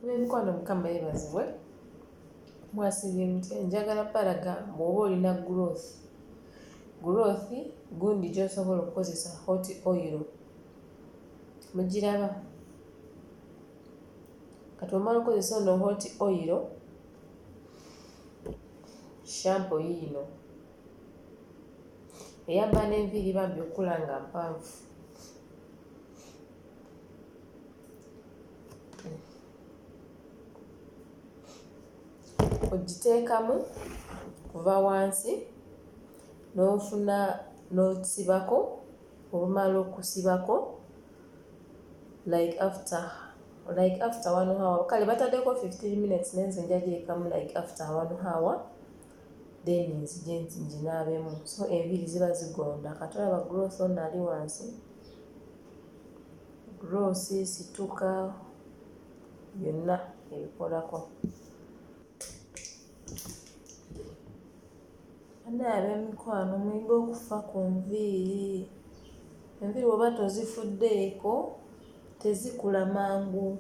B'emikwano Mukama yeebazibwe. Mwasibye mutya? Njagala balaga bw'oba olina growth gundi gy'osobola okukozesa hot oil. Mugiraba? Kati omala okozesa ono hot oil, shampo yiino eyamba n'enviiri bambi okula nga mpanvu. Ogiteekamu kuva wansi n'ofuna n'osibako. Olumala okusibako like after 1 hour, kale bataddeko 15 minutes nenze njagyekamu like after 1 hour, then nzije nginaabemu. So enviiri ziba zigonda. Katolaba growth ono ali wansi, growth situka byonna ebikolako. Naye ab'emikwano mwinga okufa ku nviiri. Enviiri bw'oba tozifuddeeko tezikula mangu,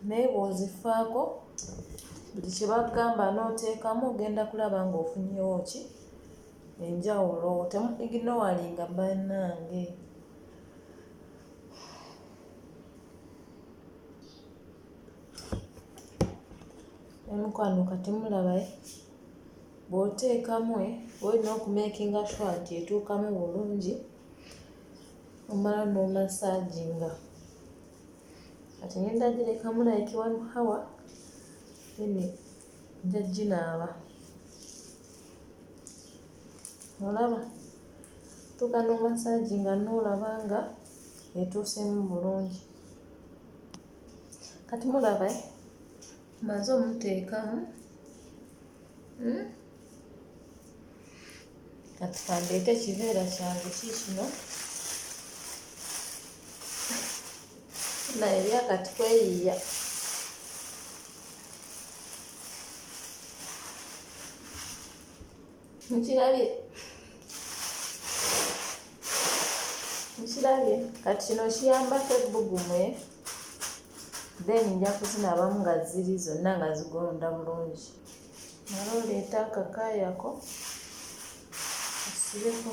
naye bw'ozifaako buli kye bagamba n'oteekamu ogenda kulaba ng'ofunyewo ki? Enjawulo. Temuginowalinga bannange. Emikwano kati mulaba bw'oteekamu olina okumeekinga sure nti etuukamu bulungi, omala n'omasaaginga. Kati ngenda girekamu like 1 hour, then nja ginaaba. Olaba? Tuuka n'omasaaginga n'olaba nga etuuseemu bulungi. Kati mulaba maze omuteekamu. Kati kandeete ekiveera kyange kiikino. Naye byakati kweyiiya. Mukirabye? Kati kino kiyambako ebbugumu, then nja kuzinaabamu nga ziri zonna nga zigonda bulungi. Mala oleeta akakaayako osibeko.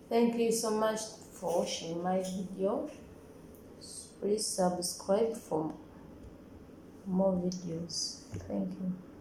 Thank you so much for watching my video. Please subscribe for more videos. Thank you.